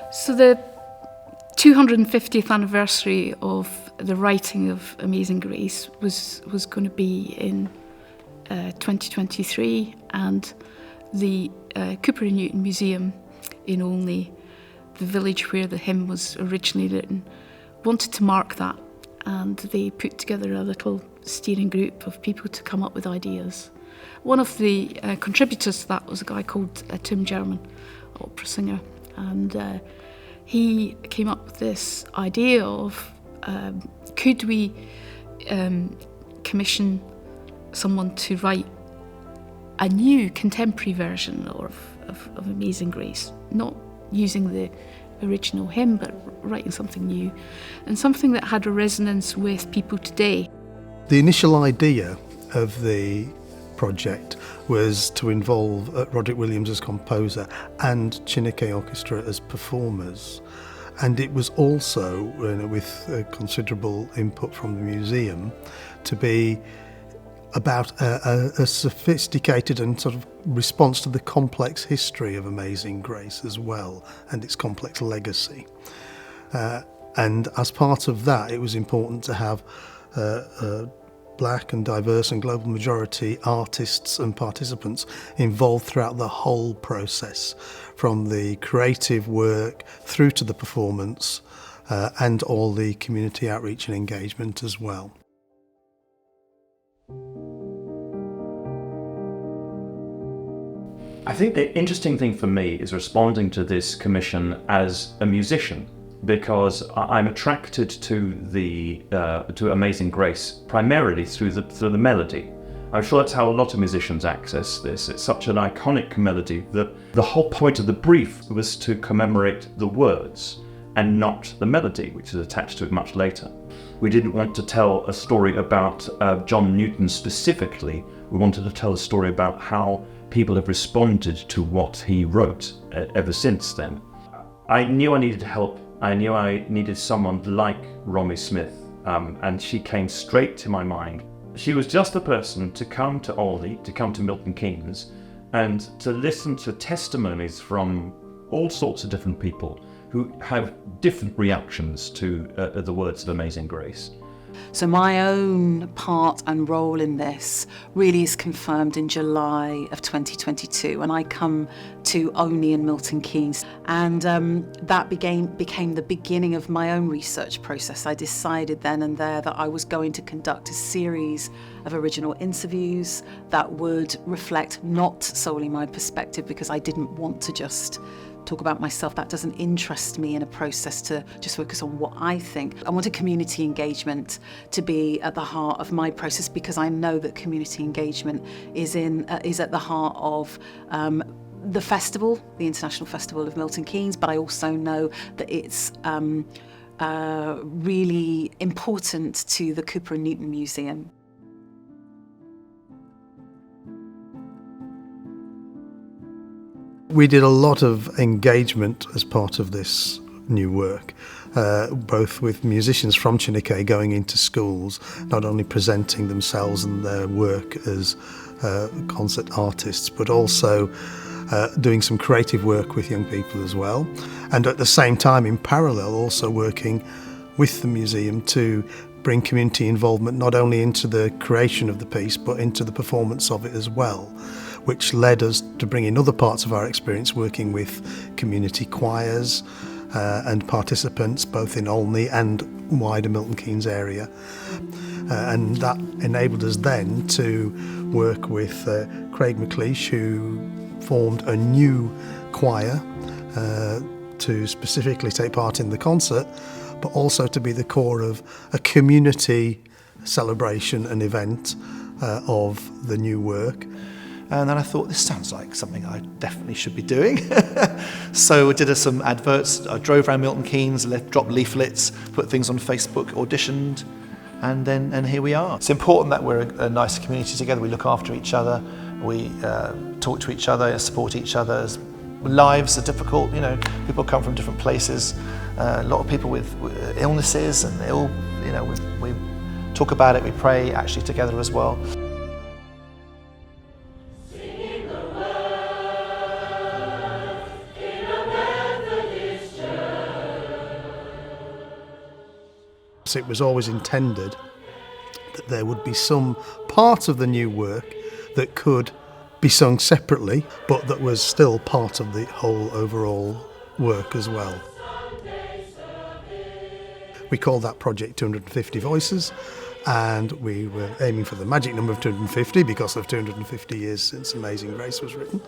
So the 250th anniversary of the writing of Amazing Grace was going to be in 2023, and the Cooper and Newton Museum in Olney, the village where the hymn was originally written, wanted to mark that, and they put together a little steering group of people to come up with ideas. One of the contributors to that was a guy called Tim German, opera singer, and he came up with this idea of could we commission someone to write a new contemporary version of Amazing Grace, not using the original hymn but writing something new and something that had a resonance with people today. The initial idea of the project was to involve Roderick Williams as composer and Chineke Orchestra as performers, and it was also, with considerable input from the museum, to be about a sophisticated and sort of response to the complex history of Amazing Grace as well, and its complex legacy. And as part of that, it was important to have black and diverse and global majority artists and participants involved throughout the whole process, from the creative work through to the performance and all the community outreach and engagement as well. I think the interesting thing for me is responding to this commission as a musician, because I'm attracted to Amazing Grace primarily through the melody. I'm sure that's how a lot of musicians access this. It's such an iconic melody that the whole point of the brief was to commemorate the words and not the melody, which is attached to it much later. We didn't want to tell a story about John Newton specifically. We wanted to tell a story about how people have responded to what he wrote ever since then. I knew I needed help. I knew I needed someone like Romy Smith, and she came straight to my mind. She was just the person to come to Olney, to come to Milton Keynes, and to listen to testimonies from all sorts of different people who have different reactions to the words of Amazing Grace. So my own part and role in this really is confirmed in July of 2022, and I come to Olney and Milton Keynes, and that became the beginning of my own research process. I decided then and there that I was going to conduct a series of original interviews that would reflect not solely my perspective, because I didn't want to just talk about myself. That doesn't interest me in a process to just focus on what I think. I wanted community engagement to be at the heart of my process, because I know that community engagement is at the heart of the festival, the International Festival of Milton Keynes, but I also know that it's really important to the Cooper and Newton Museum. We did a lot of engagement as part of this new work, both with musicians from Chineke going into schools, not only presenting themselves and their work as concert artists, but also doing some creative work with young people as well. And at the same time, in parallel, also working with the museum to bring community involvement not only into the creation of the piece, but into the performance of it as well, which led us to bring in other parts of our experience working with community choirs and participants both in Olney and wider Milton Keynes area. And that enabled us then to work with Craig McLeish, who formed a new choir to specifically take part in the concert, but also to be the core of a community celebration and event of the new work. And then I thought, this sounds like something I definitely should be doing. So I did some adverts. I drove around Milton Keynes, dropped leaflets, put things on Facebook, auditioned, and here we are. It's important that we're a nice community together. We look after each other, we talk to each other, support each other's lives are difficult. You know, people come from different places. A lot of people with illnesses and we talk about it. We pray actually together as well. So it was always intended that there would be some part of the new work that could be sung separately, but that was still part of the whole overall work as well. We called that project 250 Voices, and we were aiming for the magic number of 250 because of 250 years since Amazing Grace was written.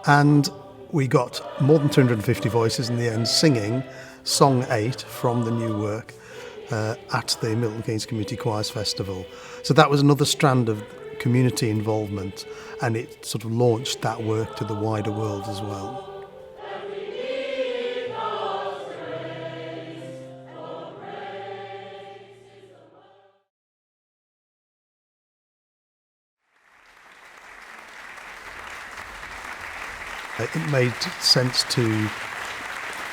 And we got more than 250 voices in the end singing Song 8 from the new work at the Milton Keynes Community Choirs Festival. So that was another strand of community involvement, and it sort of launched that work to the wider world as well. It made sense to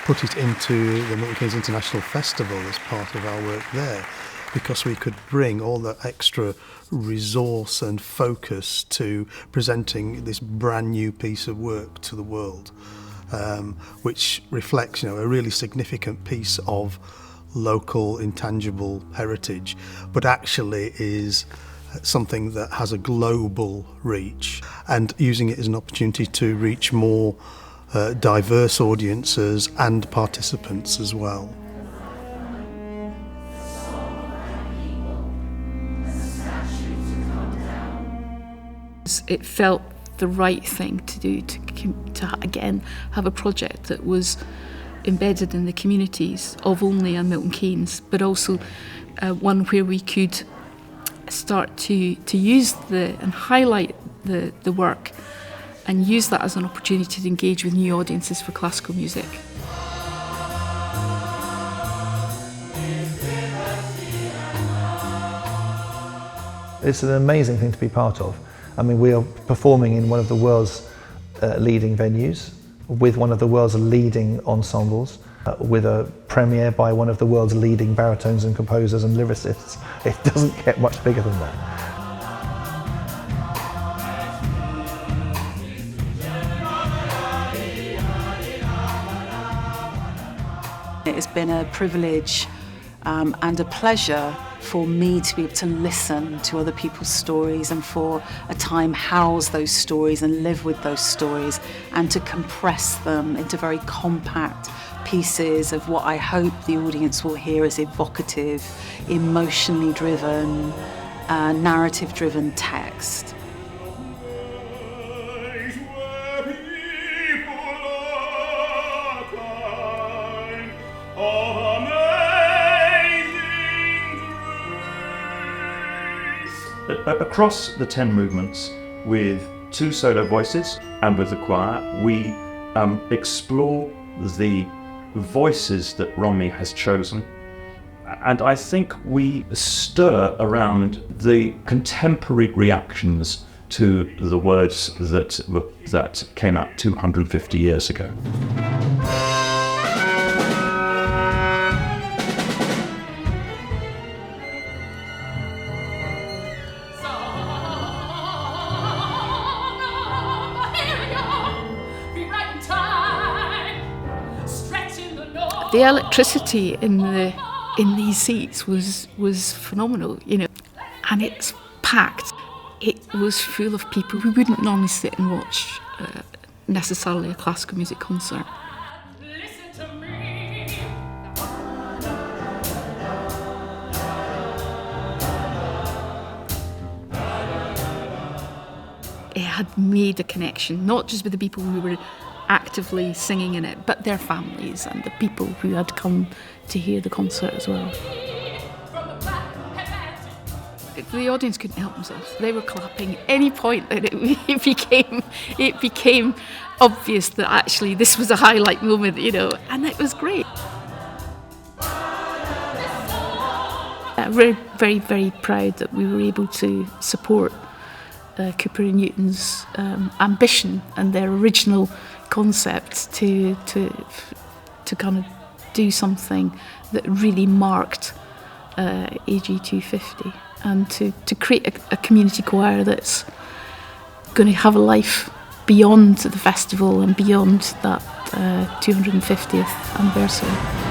put it into the Milton Keynes International Festival as part of our work there, because we could bring all the extra resource and focus to presenting this brand new piece of work to the world, which reflects, a really significant piece of local intangible heritage, but actually is something that has a global reach, and using it as an opportunity to reach more diverse audiences and participants as well. It felt the right thing to do to again have a project that was embedded in the communities of Olney and Milton Keynes, but also one where we could start to use and highlight the work and use that as an opportunity to engage with new audiences for classical music. It's an amazing thing to be part of. I mean, we are performing in one of the world's leading venues, with one of the world's leading ensembles, with a premiere by one of the world's leading baritones and composers and lyricists. It doesn't get much bigger than that. It has been a privilege and a pleasure for me to be able to listen to other people's stories, and for a time house those stories and live with those stories, and to compress them into very compact pieces of what I hope the audience will hear as evocative, emotionally driven, narrative driven text. Across the 10 movements, with 2 solo voices and with the choir, we explore the voices that Romy has chosen, and I think we stir around the contemporary reactions to the words that came out 250 years ago. The electricity in these seats was phenomenal, and it's packed. It was full of people who wouldn't normally sit and watch necessarily a classical music concert. It had made a connection, not just with the people who were actively singing in it, but their families and the people who had come to hear the concert as well. The audience couldn't help themselves. They were clapping. Any point that it became obvious that actually this was a highlight moment, and it was great. We're very, very proud that we were able to support Cooper and Newton's ambition and their original concept to kind of do something that really marked AG 250, and to create a community choir that's going to have a life beyond the festival and beyond that 250th anniversary.